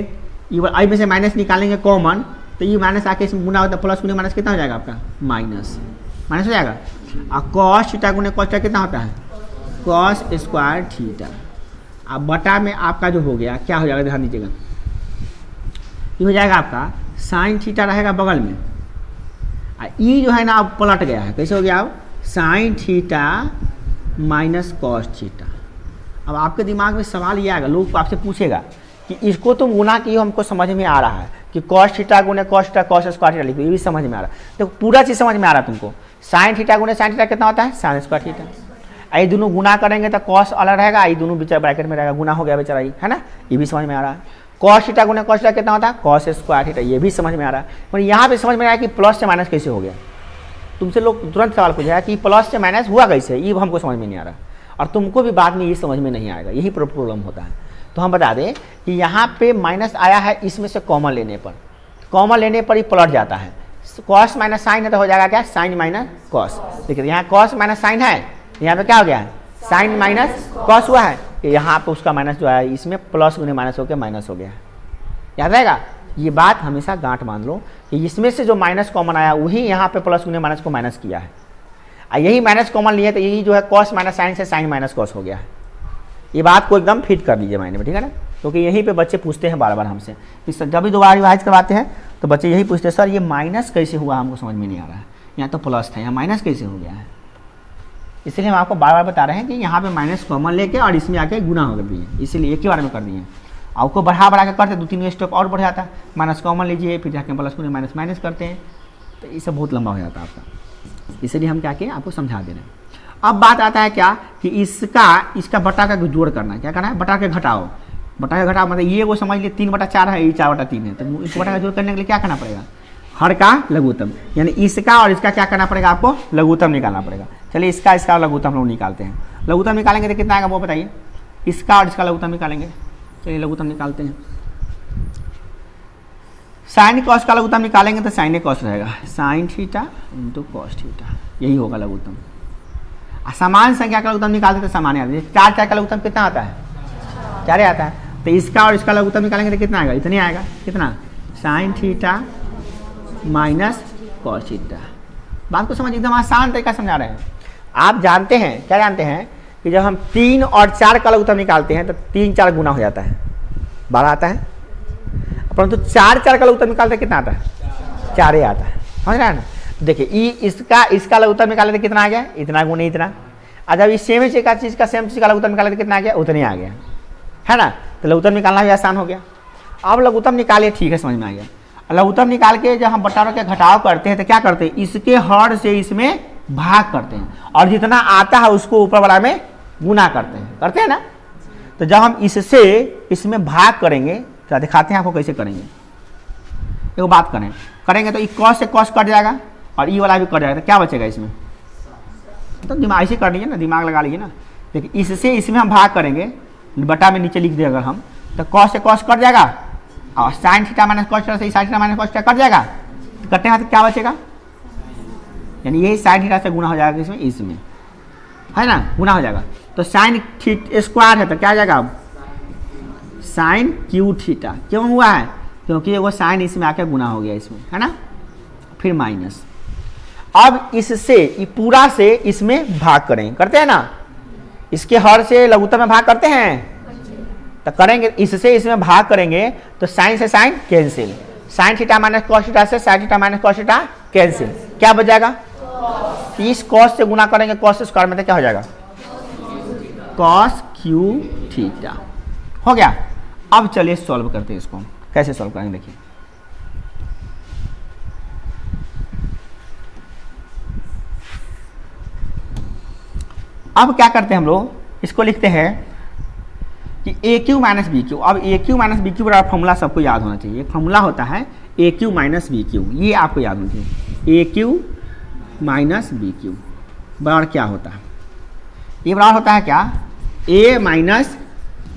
ये में से माइनस निकालेंगे कॉमन, तो ये माइनस आके इसमें गुना होता है, प्लस गुने माइनस कितना हो जाएगा आपका, माइनस हो जाएगा। और कॉस थीटा गुने कॉस थीटा कितना होता है, कॉस स्क्वायर थीटा। अब बटा में आपका जो हो गया क्या हो जाएगा, ध्यान दीजिएगा, ये हो जाएगा आपका साइन थीटा रहेगा बगल में, ई जो है ना अब पलट गया है, कैसे हो गया, अब sign theta minus cos theta. अब आपके दिमाग में सवाल ये आएगा, लोग आपसे पूछेगा कि इसको तुम गुना किए, हमको समझ में आ रहा है कि कॉस थीटा गुने cos theta cos square theta लिखो, ये भी समझ में आ रहा है। तो पूरा चीज़ समझ में आ रहा है तुमको। साइन थीटा गुने साइन थीटा कितना होता है, साइन स्क्वायर थीटा। ये दोनों गुना करेंगे तो कॉस अलग रहेगा, ये दोनों बेचारा ब्रैकेट में रहेगा, गुना हो गया बेचारा, है ना, ये भी समझ में आ रहा है। कॉस थीटा गुने कॉस थीटा कितना होता है, कॉस स्क्वायर थीटा, ये भी समझ में आ रहा है। पर यहाँ पे समझ में आया कि प्लस से माइनस कैसे हो गया। तुमसे लोग तुरंत सवाल पूछेगा कि प्लस से माइनस हुआ कैसे, ये हमको समझ में नहीं आ रहा, और तुमको भी बाद में ये समझ में नहीं आएगा, यही प्रॉब्लम होता है। तो हम बता दें कि यहाँ पे माइनस आया है इसमें से कॉमन लेने पर, कॉमन लेने पर ही पलट जाता है। कॉस माइनस साइन है तो हो जाएगा क्या, साइन माइनस कॉस। देखिए यहाँ कॉस माइनस साइन है, यहाँ पे क्या हो गया है, साइन माइनस कॉस हुआ है, यहाँ पे उसका माइनस जो है इसमें प्लस गुने माइनस होकर माइनस हो गया है। याद रहेगा, ये बात हमेशा गांठ मान लो कि इसमें से जो माइनस कॉमन आया वही यहाँ पे प्लस गुने माइनस को माइनस किया है, यही माइनस कॉमन लिए तो यही जो है कॉस माइनस साइन से साइन माइनस कॉस हो गया है। ये बात को एकदम फिट कर दीजिए माइंड में, ठीक है ना, क्योंकि यहीं पे बच्चे पूछते हैं बार बार हमसे, जब भी दोबारा रिवाइज करवाते हैं तो बच्चे यही पूछते हैं सर ये माइनस कैसे हुआ, हमको समझ में नहीं आ रहा है, यहाँ तो प्लस था यहाँ माइनस कैसे हो गया है। इसलिए हम आपको बार बार बता रहे हैं कि यहाँ पे माइनस कॉमन लेके और इसमें आके गुना हो गया, इसीलिए एक ही बार में कर दिए। आपको बढ़ा के करते 2-3 स्टेप और बढ़ जाता, माइनस कॉमन लीजिए फिर जाके प्लस को माइनस माइनस करते हैं, तो ये सब बहुत लंबा हो जाता है आपका। इसलिए हम क्या किए आपको समझा दे रहे हैं। अब बात आता है क्या कि इसका बटा का जोड़ करना है, क्या करना है, बटा के घटाओ, बटा के घटाओ मतलब ये वो समझ लिए 3/4 है, ये 4/3 है, तो इस बटा का जोड़ करने के लिए क्या करना पड़ेगा, हर का लघुत्तम, यानी इसका और इसका क्या करना पड़ेगा, आपको लघुत्तम निकालना पड़ेगा। चलिए इसका लघुत्तम हम लोग निकालते हैं। लघुत्तम निकालेंगे तो कितना आएगा वो बताइए, इसका और इसका लघुत्तम निकालेंगे। चलिए लघुत्तम निकालते हैं। साइन कॉस का लघुत्तम निकालेंगे तो साइन कॉस रहेगा, sign theta into cos theta, यही होगा लघुत्तम। समान संख्या का लघुत्तम निकालते तो सामान्य आता है, 4 का लघुत्तम कितना आता है, 4 आता है, तो इसका और इसका लघुत्तम निकालेंगे तो कितना आएगा, इतने आएगा, कितना, sign theta minus cos theta. बात को समझ, एकदम आसान तरीका समझा रहे हैं। आप जानते हैं, क्या जानते हैं कि जब हम 3 और 4 का लघुत्तम निकालते हैं तो 3-4 गुना हो जाता है, 12 आता है, परंतु 4 का लघुत्तम निकालते कितना आता है, 4 आता है, समझ रहे हैं ना। देखिए इसका लघुत्तम निकाले तो कितना आ गया, इतना गुने इतना, और जब इस सेम चीज का लघुत्तम निकाले तो कितना आ गया, उतने आ गया, है ना। तो लघुत्तम निकालना भी आसान हो गया। अब लघुत्तम निकालिए, ठीक है, समझ में आ गया। लघुत्तम निकाल के जब हम बटा के घटाव करते हैं तो क्या करते हैं, इसके हर से इसमें भाग करते हैं और जितना आता है उसको ऊपर वाला में गुना करते हैं ना। तो जब हम इससे इसमें भाग करेंगे तो दिखाते हैं आपको कैसे करेंगे। एक बात करेंगे तो ये कॉस से कॉस कट जाएगा और ये वाला भी कट जाएगा, तो क्या बचेगा इसमें, तो दिमाग ऐसे कर लीजिए ना, दिमाग लगा लीजिए ना। देखिए इससे इसमें हम भाग करेंगे, बटा में नीचे लिख दें अगर हम, तो कॉस से कॉस कट जाएगा और sine theta minus cos theta से sine theta minus cos theta cut जाएगा, कटने तो क्या बचेगा, यानी यही साइन थीटा से गुना हो जाएगा इसमें है ना, गुना हो जाएगा। तो साइन थीटा स्क्वायर है तो क्या आ जाएगा, अब साइन क्यू थीटा, क्यों हुआ है, क्योंकि वो साइन इसमें आके गुना हो गया इसमें, है ना, फिर माइनस। अब इससे पूरा से इसमें भाग करेंगे, करते हैं ना, इसके हर से लघुत्तम में भाग करते हैं, तो करेंगे इससे इसमें भाग करेंगे तो साइन से sine cancel, sine theta minus cos theta से sine theta minus cos theta cancel, क्या बच जाएगा, इस कॉस से गुना करेंगे कॉस स्क्वायर में तो क्या हो जाएगा, कॉस क्यू थीटा हो गया। अब चलिए सॉल्व करते हैं इसको, कैसे सॉल्व करेंगे देखिए। अब क्या करते हैं हम लोग, इसको लिखते हैं कि ए क्यू माइनस बी क्यू। अब ए क्यू माइनस बी क्यू बराबर फॉर्मूला सबको याद होना चाहिए, एक फॉर्मूला होता है A cube minus B Q, ये आपको याद होना चाहिए। ए क्यू माइनस बी क्यू बराबर क्या होता है, ये बराबर होता है क्या, ए माइनस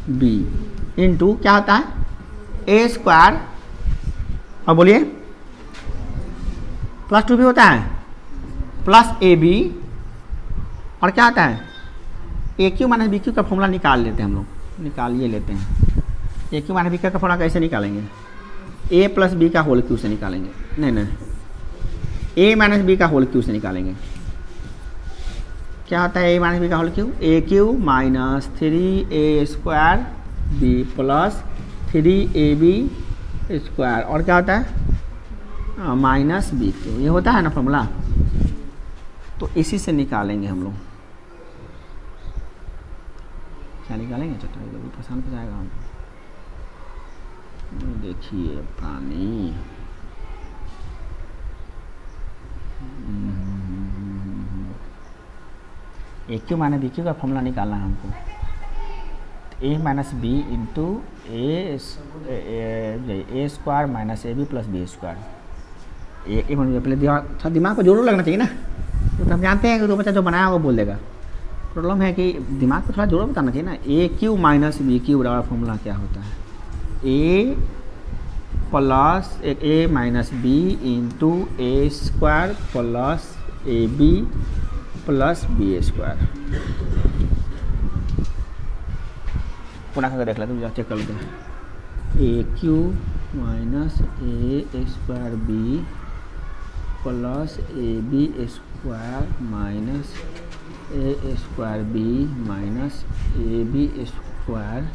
बी इंटू क्या होता है, ए स्क्वायर, और बोलिए प्लस 2 भी होता है, प्लस ए बी, और क्या आता है, A cube minus B cube का फॉर्मूला निकाल लेते हैं हम लोग, निकालिए लेते हैं। A cube minus B cube का फॉर्मूला कैसे निकालेंगे, ए प्लस बी का होल क्यू से निकालेंगे, नहीं ए माइनस बी का होल क्यू से निकालेंगे। क्या होता है ए माइनस बी का whole cube, A cube minus 3a square B plus 3ab square, और क्या होता है माइनस बी क्यू, ये होता है ना फॉर्मूला। तो इसी से निकालेंगे हम लोग, क्या निकालेंगे, चटाई कभी पसंद हो जाएगा हमको। देखिए पानी, A cube minus B cube का फॉर्मूला निकालना है हमको, A minus B into A square minus A B plus B square. पहले दिमाग को जोर लगना चाहिए ना, तो हम जानते हैं कि जो बच्चा जो बनाया वो बोल देगा। प्रॉब्लम है कि दिमाग को थोड़ा जोड़ बताना चाहिए ना। A cube minus B cube बराबर फॉर्मूला क्या होता है, A plus A minus B into A square plus A B plus B square. पुनः करके देख लेते हैं, चेक कर लेते हैं। A cube minus A square B plus A B square minus A square B minus A B square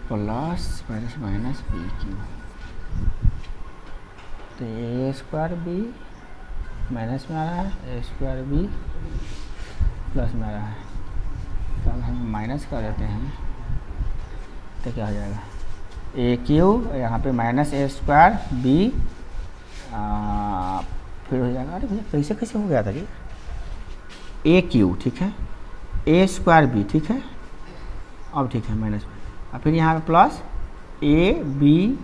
plus minus minus B cube. तो A square B minus में आ रहा है, ए स्क्वायर बी प्लस में आ रहा है, तो अब हम माइनस कर देते हैं तो क्या हो जाएगा, ए क्यू यहाँ पे माइनस ए स्क्वायर बी फिर हो जाएगा। अरे भैया कैसे कैसे हो गया था जी, ए क्यू ठीक है, ए स्क्वायर बी ठीक है, अब ठीक है माइनस में, और फिर यहाँ पे प्लस ए बी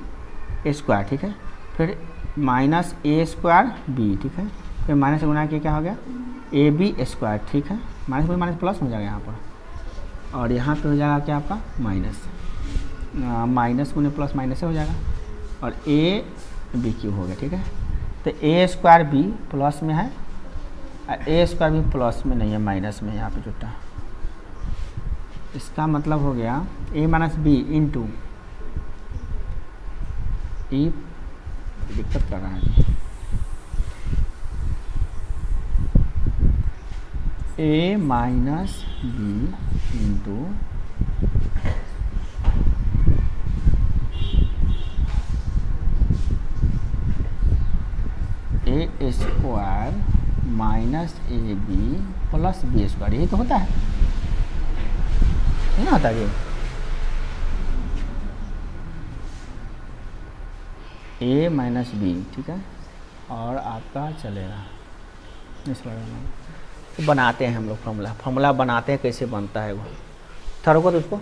स्क्वायर ठीक है, फिर माइनस ए स्क्वायर बी ठीक है, फिर माइनस गुना के क्या हो गया ए बी स्क्वायर ठीक है, माइनस में माइनस प्लस हो जाएगा यहाँ पर, और यहाँ पे हो जाएगा क्या आपका माइनस, माइनस गुने प्लस माइनस से हो जाएगा, और ए बी क्यू हो गया ठीक है। तो ए स्क्वायर बी प्लस में है, ए स्क्वायर बी प्लस में नहीं है, माइनस में यहाँ पे जुटा। इसका मतलब हो गया A minus B into E, दिक्कत कर रहा है A minus B into A square minus A B plus B square, यही तो होता है, नहीं होता ये ए माइनस बी ठीक है, और आपका चलेगा इस बारे में। तो बनाते हैं हम लोग फार्मूला बनाते हैं, कैसे बनता है वो, था रोको तो उसको,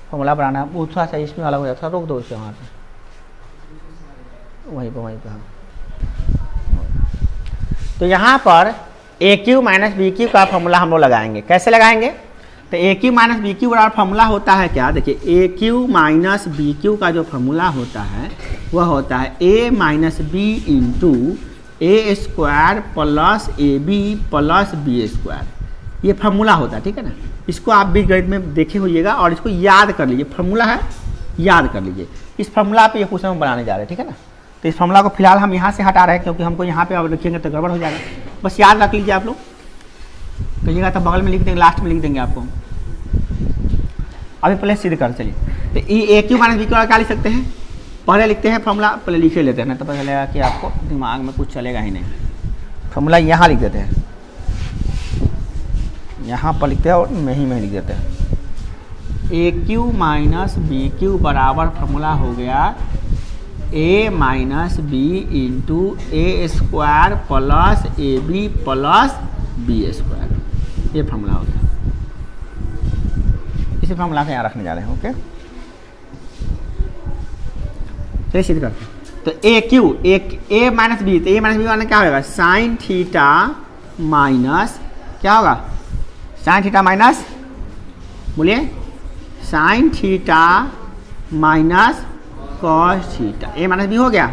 फार्मूला बनाना वो थोड़ा सा इसमें अलग हो जाता है, रोक दो उससे वहाँ पे, वहीं पे हम। तो यहाँ पर A cube minus B cube का फॉर्मूला हम लोग लगाएंगे, कैसे लगाएंगे, तो A cube minus B cube बराबर फॉर्मूला होता है क्या, देखिए A cube minus B cube का जो फॉर्मूला होता है वह होता है A minus B into A square plus A B plus B square, ये फार्मूला होता है ठीक है ना। इसको आप भी गणित में देखे होइएगा और इसको याद कर लीजिए, फार्मूला है याद कर लीजिए। इस फार्मूला पे ये क्वेश्चन हम बनाने जा रहे हैं ठीक है ना। तो इस फार्मूला को फिलहाल हम यहाँ से हटा रहे हैं क्योंकि हमको यहाँ पे अब लिखेंगे तो गड़बड़ हो जाएगा, बस याद रख लीजिए आप लोग, कहिएगा तो बगल में लिख देंगे, लास्ट में लिख देंगे आपको। अभी पहले सिद्ध कर चलिए, तो A cube minus B Q क्या लिख सकते हैं, पहले लिखते हैं फॉर्मूला, पहले लिखे लेते हैं ना, तो पता चलेगा कि आपको दिमाग में कुछ चलेगा ही नहीं। फॉर्मूला यहाँ लिख देते हैं, यहाँ पर लिखते हैं और में लिख देते हैं। A cube minus B cube बराबर फॉर्मूला हो गया A minus B into A square plus A B plus B square, ये फॉर्मूला होता है। इसी फॉर्मूला को यहाँ रखने जा रहे हैं, ओके। चलिए सीधे करते हैं। तो A Q A minus B, तो ए माइनस बी वाला क्या होगा, साइन थीटा माइनस क्या होगा, साइन थीटा माइनस, बोलिए sine theta minus cos theta, A minus B हो गया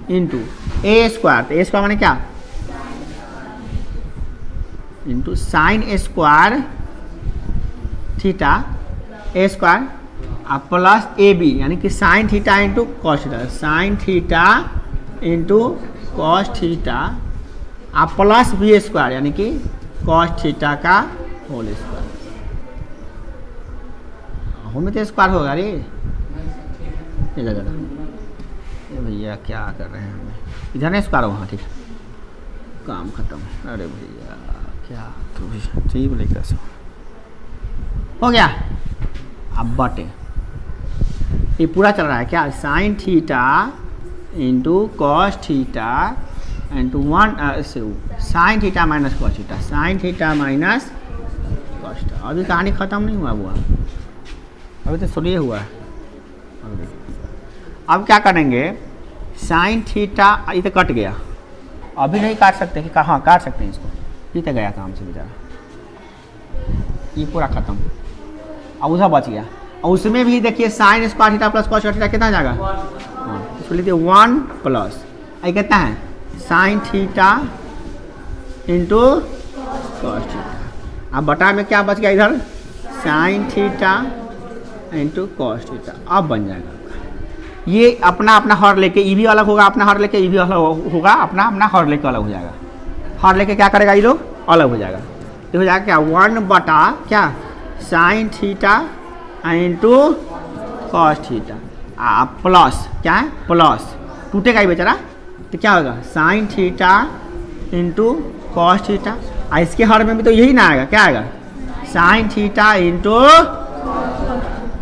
इंटू ए स्क्वायर, तो ए स्क्वायर माने क्या, into sine square theta A square plus A B, यानी कि sine theta into cos theta, sine theta into cos theta plus B square, यानी कि cos theta का होल स्क्वायर। होम में तो स्क्वायर होगा रे, ये लगा भैया क्या कर रहे हैं हमें, इधर नहीं स्क्वायर वहाँ, ठीक है काम खत्म। अरे भैया क्या तो ठीक बोले, कैसे हो गया। अब बटे ये पूरा चल रहा है क्या, sign theta into cos theta into one sine theta minus cos theta, sine theta minus cos theta. अभी कहानी खत्म नहीं हुआ, अभी तो सुनिए हुआ है। अब क्या करेंगे, साइन थीटा, ये तो कट गया, अभी नहीं काट सकते कि कहाँ काट सकते हैं इसको, ये तो गया काम से बेचारा। ये पूरा खत्म। अब उधर बच गया, और उसमें भी देखिए sign square theta plus cos square theta कितना जाएगा, हाँ इसको लीजिए 1 प्लस ये कितना है sign theta into cos theta. अब बटा में क्या बच गया इधर sign theta into cos theta. अब बन जाएगा ये अपना अपना हर लेके ई भी अलग होगा, अपना हर लेके ई भी अलग होगा, अपना अपना हर लेके अलग हो जाएगा। हर लेके क्या करेगा ये लोग अलग हो जाएगा। ये हो जाएगा क्या 1 बटा क्या sign theta into cos theta plus क्या है प्लस टूटेगा ही बेचारा, तो क्या होगा sine theta into cos theta. इसके हर में भी तो यही ना आएगा, क्या आएगा sign theta into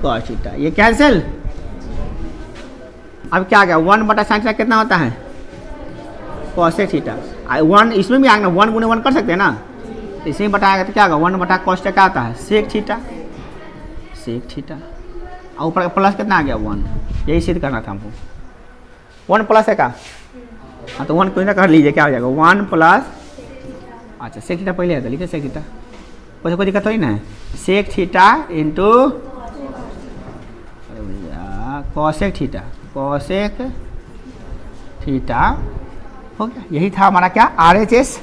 cos theta. ये कैंसिल। अब क्या आ गया 1 बटा साइन थीटा कितना होता है कॉसेक थीटा। 1 इसमें भी आएगा ना 1 गुने 1 कर सकते हैं ना, इसमें बताएगा तो क्या होगा 1 बटा कॉस थीटा क्या आता है सेक थीटा, सेक थीटा। और ऊपर प्लस कितना आ गया 1, यही सिद्ध करना था हमको। 1 प्लस है का, हाँ तो 1 को ना कर लीजिए क्या हो जाएगा 1 प्लस अच्छा सेक थीटा पहले आता लिखिए सेक थीटा, वैसे कोई दिक्कत थोड़ी ना है। Sec theta into cosec theta, cosec theta हो गया। यही था हमारा क्या RHS,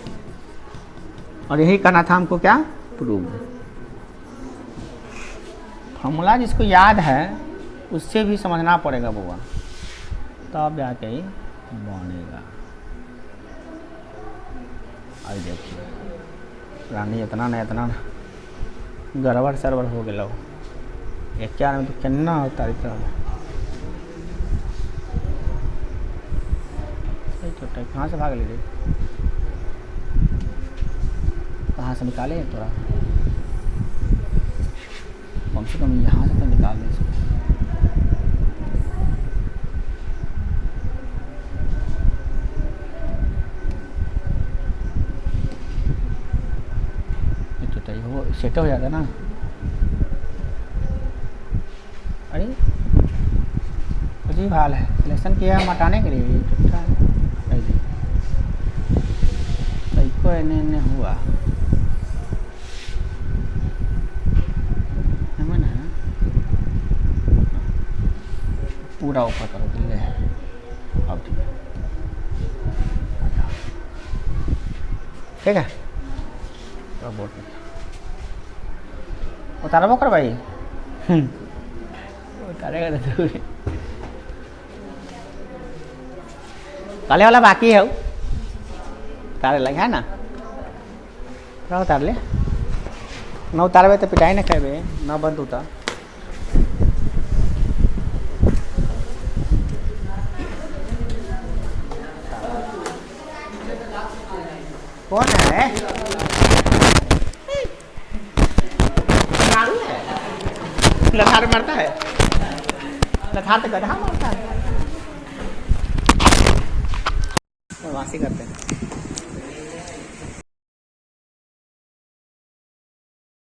और यही करना था हमको क्या प्रूव। फॉर्मूला जिसको याद है उससे भी समझना पड़ेगा बुआ, तब जाके ही बनेगा। अभी देखिए रानी इतना न इतना गड़बड़ सरबड़ हो गया एक क्या में तो केना होता है। छोटा कहाँ से भाग लीजिए, कहाँ से निकाले थोड़ा, कम से कम यहाँ से तो निकाल दें इसको। छोटा ही वो सेट हो जाता है ना। अरे अजीब हाल है, सिलेक्शन किया है हटाने के लिए छोटा है को एने हुआ है ना पूरा ऊपर करो दिल्ले है। अब ठीक है तो बोर्ड में उतारबो कर भाई उतारेगा तो काले वाला बाकी है उतारे लगे है ना, ना उतार ले न उतारबे तो पिटाई न खेबे न बंद उतार। कौन है लथार मारता है, लथार तो गधा मारता है, वासी करते हैं।